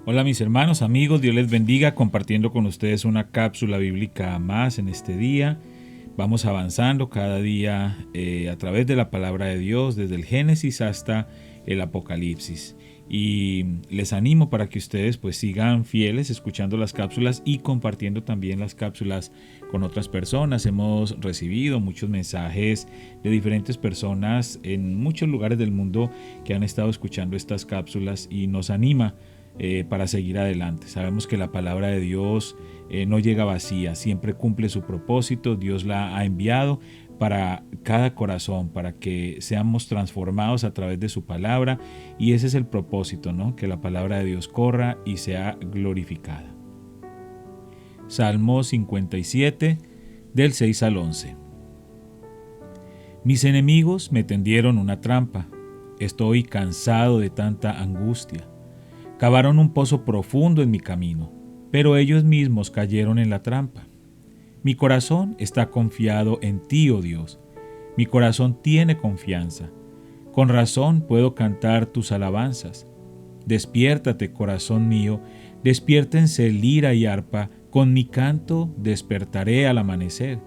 Hola mis hermanos, amigos, Dios les bendiga compartiendo con ustedes una cápsula bíblica más en este día. Vamos avanzando cada día a través de la palabra de Dios, desde el Génesis hasta el Apocalipsis. Y les animo para que ustedes pues sigan fieles escuchando las cápsulas y compartiendo también las cápsulas con otras personas. Hemos recibido muchos mensajes de diferentes personas en muchos lugares del mundo que han estado escuchando estas cápsulas y nos anima para seguir adelante. Sabemos que la palabra de Dios no llega vacía, siempre cumple su propósito. Dios la ha enviado para cada corazón, para que seamos transformados a través de su palabra, y ese es el propósito, ¿no? Que la palabra de Dios corra y sea glorificada. Salmo 57, del 6 al 11. Mis enemigos me tendieron una trampa, estoy cansado de tanta angustia. Cavaron un pozo profundo en mi camino, pero ellos mismos cayeron en la trampa. Mi corazón está confiado en ti, oh Dios. Mi corazón tiene confianza. Con razón puedo cantar tus alabanzas. Despiértate, corazón mío, despiértense lira y arpa, con mi canto despertaré al amanecer.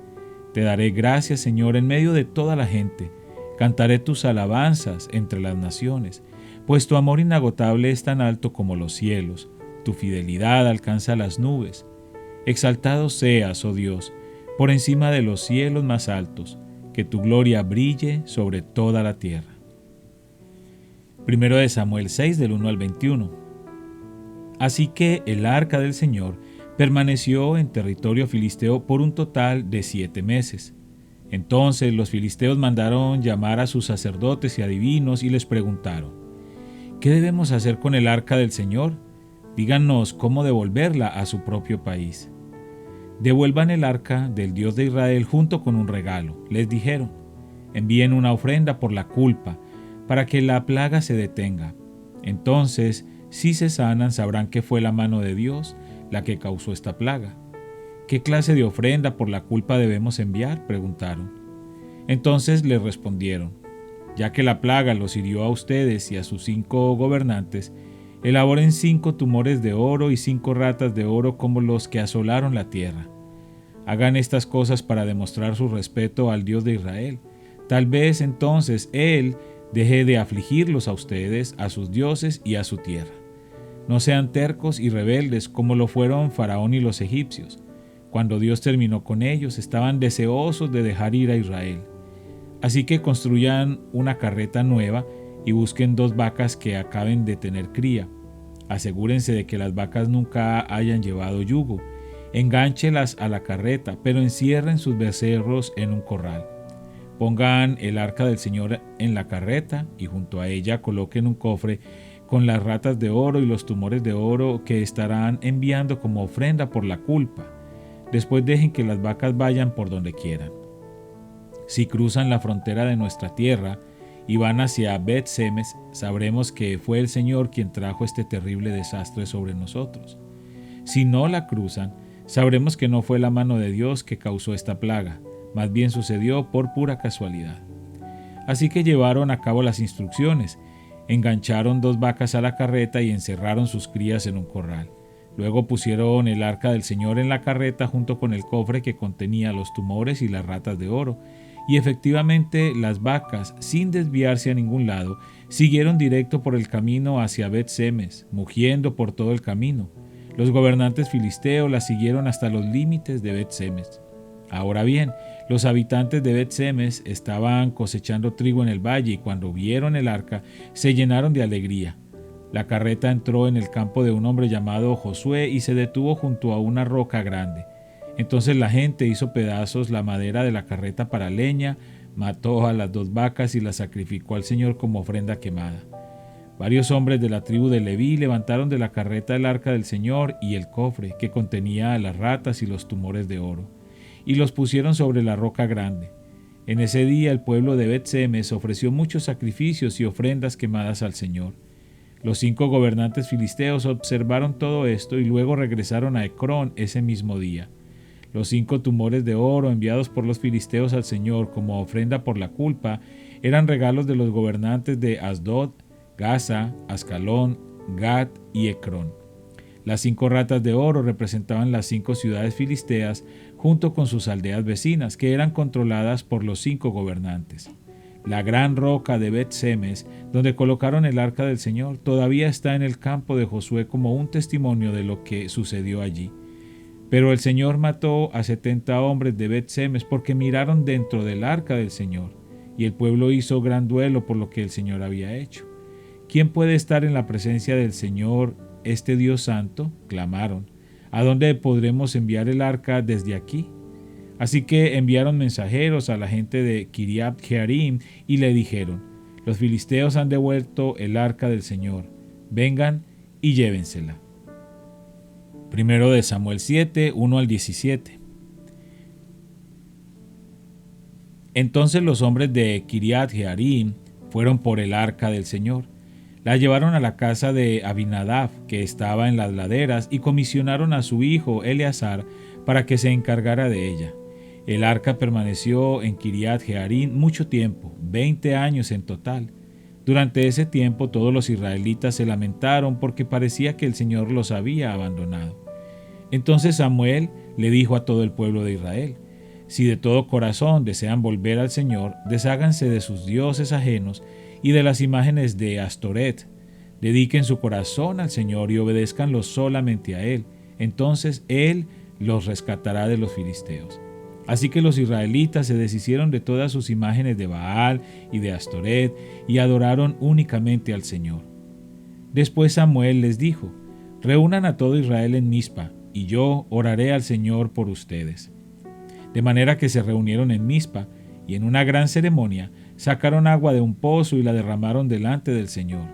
Te daré gracias, Señor, en medio de toda la gente. Cantaré tus alabanzas entre las naciones. Pues tu amor inagotable es tan alto como los cielos, tu fidelidad alcanza las nubes. Exaltado seas, oh Dios, por encima de los cielos más altos, que tu gloria brille sobre toda la tierra. Primero de Samuel 6, del 1 al 21. Así que el arca del Señor permaneció en territorio filisteo por un total de 7 meses. Entonces los filisteos mandaron llamar a sus sacerdotes y adivinos y les preguntaron: ¿qué debemos hacer con el arca del Señor? Díganos cómo devolverla a su propio país. Devuelvan el arca del Dios de Israel junto con un regalo, les dijeron. Envíen una ofrenda por la culpa, para que la plaga se detenga. Entonces, si se sanan, sabrán que fue la mano de Dios la que causó esta plaga. ¿Qué clase de ofrenda por la culpa debemos enviar?, preguntaron. Entonces les respondieron: ya que la plaga los hirió a ustedes y a sus 5 gobernantes, elaboren 5 tumores de oro y 5 ratas de oro como los que asolaron la tierra. Hagan estas cosas para demostrar su respeto al Dios de Israel. Tal vez entonces Él deje de afligirlos a ustedes, a sus dioses y a su tierra. No sean tercos y rebeldes como lo fueron Faraón y los egipcios. Cuando Dios terminó con ellos, estaban deseosos de dejar ir a Israel. Así que construyan una carreta nueva y busquen 2 vacas que acaben de tener cría. Asegúrense de que las vacas nunca hayan llevado yugo. Engánchelas a la carreta, pero encierren sus becerros en un corral. Pongan el arca del Señor en la carreta y junto a ella coloquen un cofre con las ratas de oro y los tumores de oro que estarán enviando como ofrenda por la culpa. Después dejen que las vacas vayan por donde quieran. Si cruzan la frontera de nuestra tierra y van hacia Bet-Semes, sabremos que fue el Señor quien trajo este terrible desastre sobre nosotros. Si no la cruzan, sabremos que no fue la mano de Dios que causó esta plaga, más bien sucedió por pura casualidad. Así que llevaron a cabo las instrucciones, engancharon 2 vacas a la carreta y encerraron sus crías en un corral. Luego pusieron el arca del Señor en la carreta junto con el cofre que contenía los tumores y las ratas de oro. Y efectivamente las vacas, sin desviarse a ningún lado, siguieron directo por el camino hacia Bet-Semes, mugiendo por todo el camino. Los gobernantes filisteos las siguieron hasta los límites de Bet-Semes. Ahora bien, los habitantes de Bet-Semes estaban cosechando trigo en el valle y cuando vieron el arca se llenaron de alegría. La carreta entró en el campo de un hombre llamado Josué y se detuvo junto a una roca grande. Entonces la gente hizo pedazos la madera de la carreta para leña, mató a las 2 vacas y las sacrificó al Señor como ofrenda quemada. Varios hombres de la tribu de Leví levantaron de la carreta el arca del Señor y el cofre que contenía las ratas y los tumores de oro, y los pusieron sobre la roca grande. En ese día el pueblo de Bet-Semes ofreció muchos sacrificios y ofrendas quemadas al Señor. Los 5 gobernantes filisteos observaron todo esto y luego regresaron a Ecrón ese mismo día. Los 5 tumores de oro enviados por los filisteos al Señor como ofrenda por la culpa eran regalos de los gobernantes de Asdod, Gaza, Ascalón, Gat y Ecrón. Las 5 ratas de oro representaban las 5 ciudades filisteas junto con sus aldeas vecinas, que eran controladas por los 5 gobernantes. La gran roca de Bet-Semes, donde colocaron el arca del Señor, todavía está en el campo de Josué como un testimonio de lo que sucedió allí. Pero el Señor mató a 70 hombres de Bet-Semes porque miraron dentro del arca del Señor, y el pueblo hizo gran duelo por lo que el Señor había hecho. ¿Quién puede estar en la presencia del Señor, este Dios santo? Clamaron. ¿A dónde podremos enviar el arca desde aquí? Así que enviaron mensajeros a la gente de Kiriat Jearim y le dijeron: los filisteos han devuelto el arca del Señor, vengan y llévensela. Primero de Samuel 7, 1 al 17. Entonces los hombres de Kiriat Jearim fueron por el arca del Señor. La llevaron a la casa de Abinadab, que estaba en las laderas, y comisionaron a su hijo Eleazar para que se encargara de ella. El arca permaneció en Kiriat Jearim mucho tiempo, 20 años en total. Durante ese tiempo todos los israelitas se lamentaron porque parecía que el Señor los había abandonado. Entonces Samuel le dijo a todo el pueblo de Israel: si de todo corazón desean volver al Señor, desháganse de sus dioses ajenos y de las imágenes de Astoret. Dediquen su corazón al Señor y obedézcanlo solamente a Él. Entonces Él los rescatará de los filisteos. Así que los israelitas se deshicieron de todas sus imágenes de Baal y de Astoret y adoraron únicamente al Señor. Después Samuel les dijo: reúnan a todo Israel en Mizpa, y yo oraré al Señor por ustedes. De manera que se reunieron en Mizpa, y en una gran ceremonia sacaron agua de un pozo y la derramaron delante del Señor.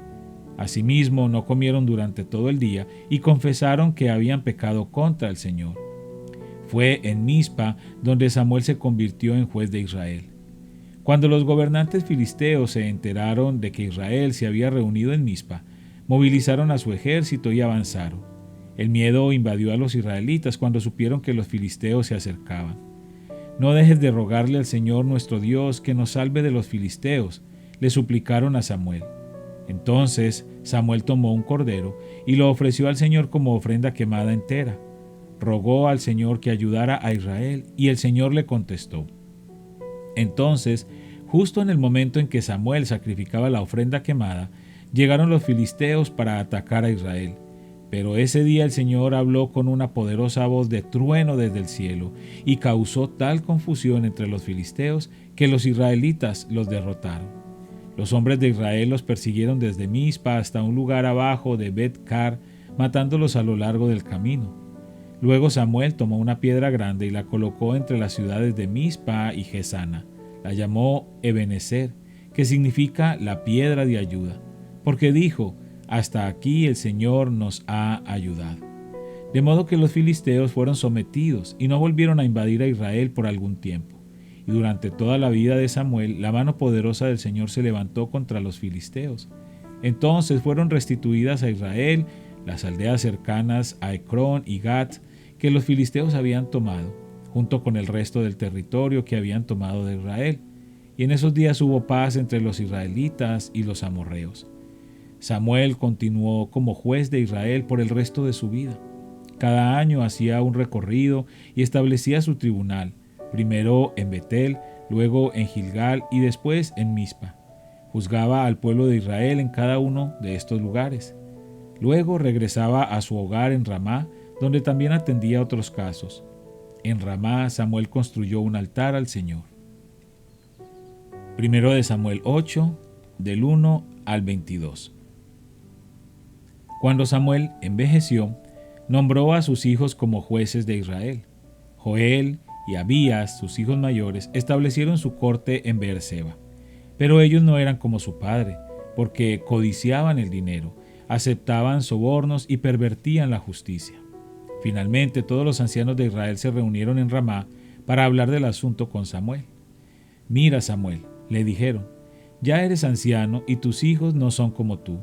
Asimismo, no comieron durante todo el día y confesaron que habían pecado contra el Señor. Fue en Mizpa donde Samuel se convirtió en juez de Israel. Cuando los gobernantes filisteos se enteraron de que Israel se había reunido en Mizpa, movilizaron a su ejército y avanzaron. El miedo invadió a los israelitas cuando supieron que los filisteos se acercaban. No dejes de rogarle al Señor nuestro Dios que nos salve de los filisteos, le suplicaron a Samuel. Entonces Samuel tomó un cordero y lo ofreció al Señor como ofrenda quemada entera. Rogó al Señor que ayudara a Israel, y el Señor le contestó. Entonces, justo en el momento en que Samuel sacrificaba la ofrenda quemada, llegaron los filisteos para atacar a Israel. Pero ese día el Señor habló con una poderosa voz de trueno desde el cielo, y causó tal confusión entre los filisteos que los israelitas los derrotaron. Los hombres de Israel los persiguieron desde Mizpa hasta un lugar abajo de Bet-Car, matándolos a lo largo del camino. Luego Samuel tomó una piedra grande y la colocó entre las ciudades de Mizpa y Gesana. La llamó Ebenezer, que significa la piedra de ayuda, porque dijo: hasta aquí el Señor nos ha ayudado. De modo que los filisteos fueron sometidos y no volvieron a invadir a Israel por algún tiempo. Y durante toda la vida de Samuel, la mano poderosa del Señor se levantó contra los filisteos. Entonces fueron restituidas a Israel las aldeas cercanas a Ecrón y Gat, que los filisteos habían tomado, junto con el resto del territorio que habían tomado de Israel. Y en esos días hubo paz entre los israelitas y los amorreos. Samuel continuó como juez de Israel por el resto de su vida. Cada año hacía un recorrido y establecía su tribunal, primero en Betel, luego en Gilgal y después en Mizpa. Juzgaba al pueblo de Israel en cada uno de estos lugares. Luego regresaba a su hogar en Ramá, donde también atendía otros casos. En Ramá, Samuel construyó un altar al Señor. Primero de Samuel 8, del 1 al 22. Cuando Samuel envejeció, nombró a sus hijos como jueces de Israel. Joel y Abías, sus hijos mayores, establecieron su corte en Beerseba. Pero ellos no eran como su padre, porque codiciaban el dinero, aceptaban sobornos y pervertían la justicia. Finalmente, todos los ancianos de Israel se reunieron en Ramá para hablar del asunto con Samuel. «Mira, Samuel», le dijeron, «ya eres anciano y tus hijos no son como tú.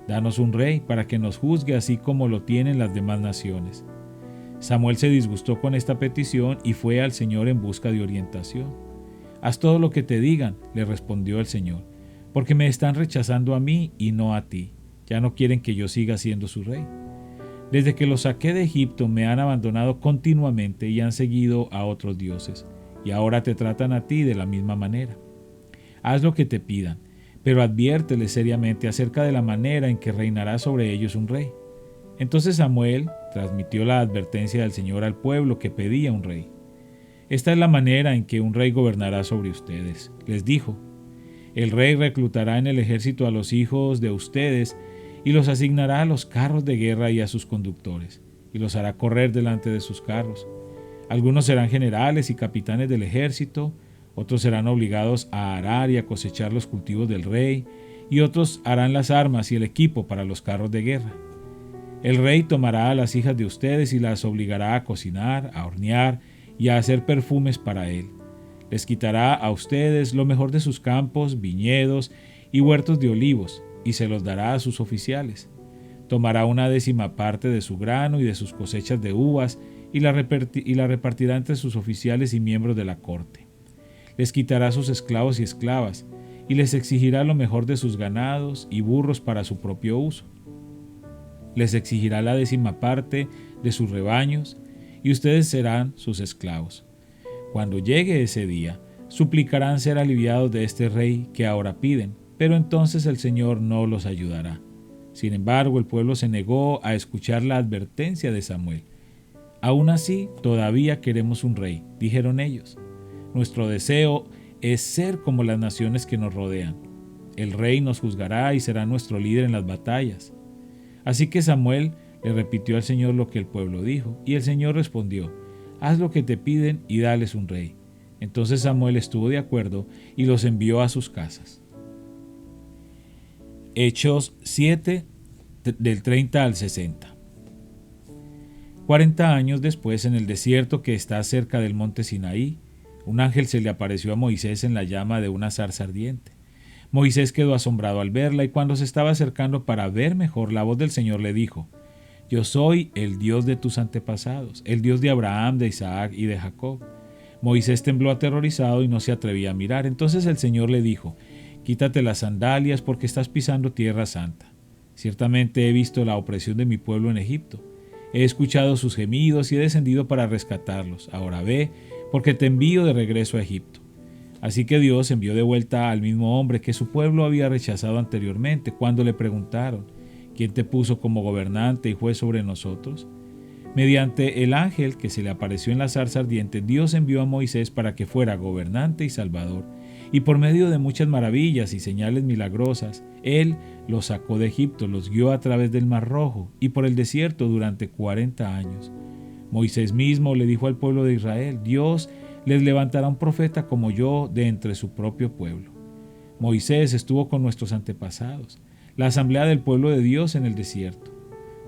Danos un rey para que nos juzgue así como lo tienen las demás naciones». Samuel se disgustó con esta petición y fue al Señor en busca de orientación. «Haz todo lo que te digan», le respondió el Señor, «porque me están rechazando a mí y no a ti. Ya no quieren que yo siga siendo su rey». Desde que los saqué de Egipto me han abandonado continuamente y han seguido a otros dioses, y ahora te tratan a ti de la misma manera. Haz lo que te pidan, pero adviérteles seriamente acerca de la manera en que reinará sobre ellos un rey. Entonces Samuel transmitió la advertencia del Señor al pueblo que pedía un rey. Esta es la manera en que un rey gobernará sobre ustedes, les dijo. El rey reclutará en el ejército a los hijos de ustedes y los asignará a los carros de guerra y a sus conductores, y los hará correr delante de sus carros. Algunos serán generales y capitanes del ejército, otros serán obligados a arar y a cosechar los cultivos del rey, y otros harán las armas y el equipo para los carros de guerra. El rey tomará a las hijas de ustedes y las obligará a cocinar, a hornear y a hacer perfumes para él. Les quitará a ustedes lo mejor de sus campos, viñedos y huertos de olivos, y se los dará a sus oficiales. Tomará 1/10 parte de su grano y de sus cosechas de uvas, y la repartirá entre sus oficiales y miembros de la corte. Les quitará sus esclavos y esclavas, y les exigirá lo mejor de sus ganados y burros para su propio uso. Les exigirá la 10ª parte de sus rebaños, y ustedes serán sus esclavos. Cuando llegue ese día, suplicarán ser aliviados de este rey que ahora piden, pero entonces el Señor no los ayudará. Sin embargo, el pueblo se negó a escuchar la advertencia de Samuel. Aún así, todavía queremos un rey, dijeron ellos. Nuestro deseo es ser como las naciones que nos rodean. El rey nos juzgará y será nuestro líder en las batallas. Así que Samuel le repitió al Señor lo que el pueblo dijo, y el Señor respondió: haz lo que te piden y dales un rey. Entonces Samuel estuvo de acuerdo y los envió a sus casas. Hechos 7, del 30 al 60. 40 años después, en el desierto que está cerca del monte Sinaí, un ángel se le apareció a Moisés en la llama de una zarza ardiente. Moisés quedó asombrado al verla, y cuando se estaba acercando para ver mejor, la voz del Señor le dijo: Yo soy el Dios de tus antepasados, el Dios de Abraham, de Isaac y de Jacob. Moisés tembló aterrorizado y no se atrevía a mirar. Entonces el Señor le dijo: Quítate las sandalias, porque estás pisando tierra santa. Ciertamente he visto la opresión de mi pueblo en Egipto. He escuchado sus gemidos y he descendido para rescatarlos. Ahora ve, porque te envío de regreso a Egipto. Así que Dios envió de vuelta al mismo hombre que su pueblo había rechazado anteriormente, cuando le preguntaron: ¿Quién te puso como gobernante y juez sobre nosotros? Mediante el ángel que se le apareció en la zarza ardiente, Dios envió a Moisés para que fuera gobernante y salvador, y por medio de muchas maravillas y señales milagrosas, Él los sacó de Egipto, los guió a través del Mar Rojo y por el desierto durante 40 años. Moisés mismo le dijo al pueblo de Israel: Dios les levantará un profeta como yo de entre su propio pueblo. Moisés estuvo con nuestros antepasados, la asamblea del pueblo de Dios en el desierto,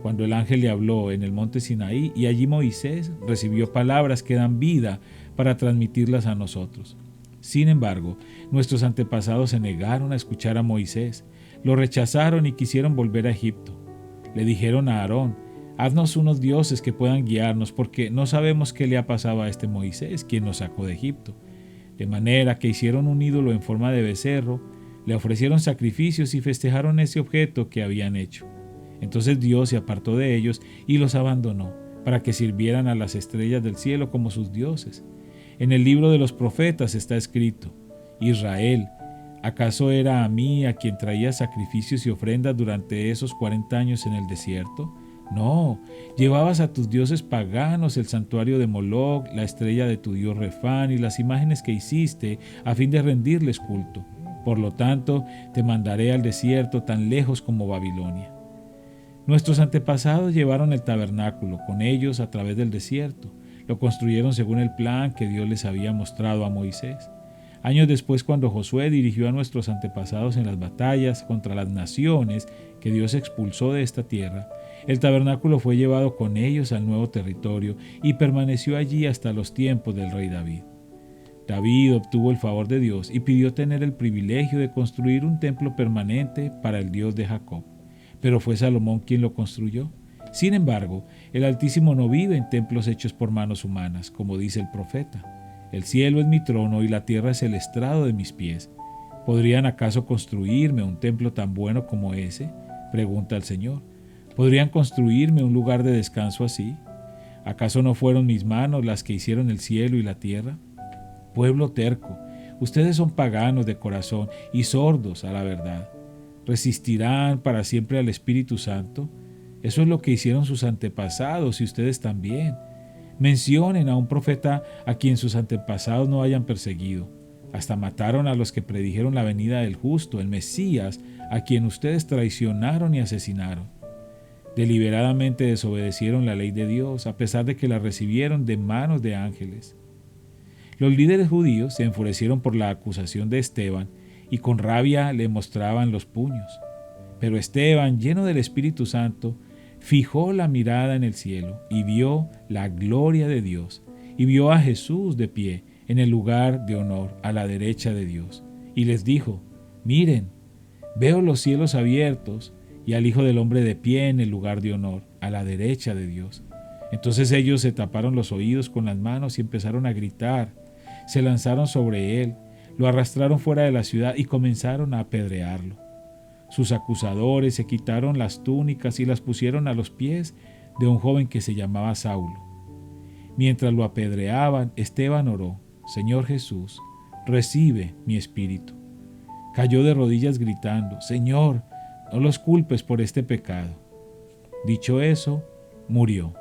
cuando el ángel le habló en el monte Sinaí, y allí Moisés recibió palabras que dan vida para transmitirlas a nosotros. Sin embargo, nuestros antepasados se negaron a escuchar a Moisés, lo rechazaron y quisieron volver a Egipto. Le dijeron a Aarón: Haznos unos dioses que puedan guiarnos, porque no sabemos qué le ha pasado a este Moisés, quien nos sacó de Egipto. De manera que hicieron un ídolo en forma de becerro, le ofrecieron sacrificios y festejaron ese objeto que habían hecho. Entonces Dios se apartó de ellos y los abandonó, para que sirvieran a las estrellas del cielo como sus dioses. En el libro de los profetas está escrito: Israel, ¿acaso era a mí a quien traía sacrificios y ofrendas durante esos 40 años en el desierto? No, llevabas a tus dioses paganos, el santuario de Moloc, la estrella de tu dios Refán y las imágenes que hiciste a fin de rendirles culto. Por lo tanto, te mandaré al desierto, tan lejos como Babilonia. Nuestros antepasados llevaron el tabernáculo con ellos a través del desierto. Lo construyeron según el plan que Dios les había mostrado a Moisés. Años después, cuando Josué dirigió a nuestros antepasados en las batallas contra las naciones que Dios expulsó de esta tierra, el tabernáculo fue llevado con ellos al nuevo territorio y permaneció allí hasta los tiempos del rey David. David obtuvo el favor de Dios y pidió tener el privilegio de construir un templo permanente para el Dios de Jacob, pero fue Salomón quien lo construyó. Sin embargo, el Altísimo no vive en templos hechos por manos humanas, como dice el profeta. El cielo es mi trono y la tierra es el estrado de mis pies. ¿Podrían acaso construirme un templo tan bueno como ese?, pregunta el Señor. ¿Podrían construirme un lugar de descanso así? ¿Acaso no fueron mis manos las que hicieron el cielo y la tierra? Pueblo terco, ustedes son paganos de corazón y sordos a la verdad. ¿Resistirán para siempre al Espíritu Santo? Eso es lo que hicieron sus antepasados y ustedes también. Mencionen a un profeta a quien sus antepasados no hayan perseguido. Hasta mataron a los que predijeron la venida del justo, el Mesías, a quien ustedes traicionaron y asesinaron. Deliberadamente desobedecieron la ley de Dios, a pesar de que la recibieron de manos de ángeles. Los líderes judíos se enfurecieron por la acusación de Esteban y con rabia le mostraban los puños. Pero Esteban, lleno del Espíritu Santo, fijó la mirada en el cielo y vio la gloria de Dios, y vio a Jesús de pie en el lugar de honor a la derecha de Dios. Y les dijo: miren, veo los cielos abiertos y al Hijo del Hombre de pie en el lugar de honor a la derecha de Dios. Entonces ellos se taparon los oídos con las manos y empezaron a gritar. Se lanzaron sobre él, lo arrastraron fuera de la ciudad y comenzaron a apedrearlo. Sus acusadores se quitaron las túnicas y las pusieron a los pies de un joven que se llamaba Saulo. Mientras lo apedreaban, Esteban oró: Señor Jesús, recibe mi espíritu. Cayó de rodillas gritando: Señor, no los culpes por este pecado. Dicho eso, murió.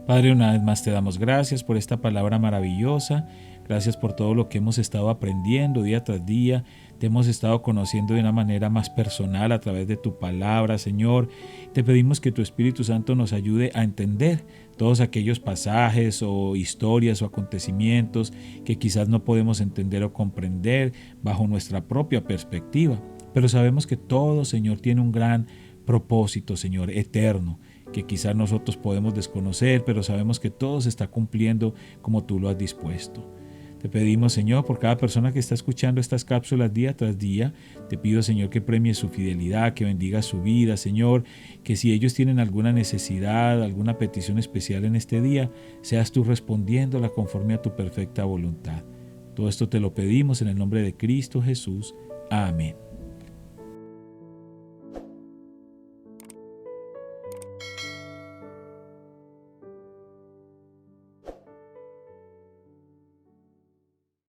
Padre, una vez más te damos gracias por esta palabra maravillosa. Gracias por todo lo que hemos estado aprendiendo día tras día. Te hemos estado conociendo de una manera más personal a través de tu palabra, Señor. Te pedimos que tu Espíritu Santo nos ayude a entender todos aquellos pasajes o historias o acontecimientos que quizás no podemos entender o comprender bajo nuestra propia perspectiva. Pero sabemos que todo, Señor, tiene un gran propósito, Señor, eterno, que quizás nosotros podemos desconocer, pero sabemos que todo se está cumpliendo como tú lo has dispuesto. Te pedimos, Señor, por cada persona que está escuchando estas cápsulas día tras día, te pido, Señor, que premies su fidelidad, que bendiga su vida, Señor, que si ellos tienen alguna necesidad, alguna petición especial en este día, seas tú respondiéndola conforme a tu perfecta voluntad. Todo esto te lo pedimos en el nombre de Cristo Jesús. Amén.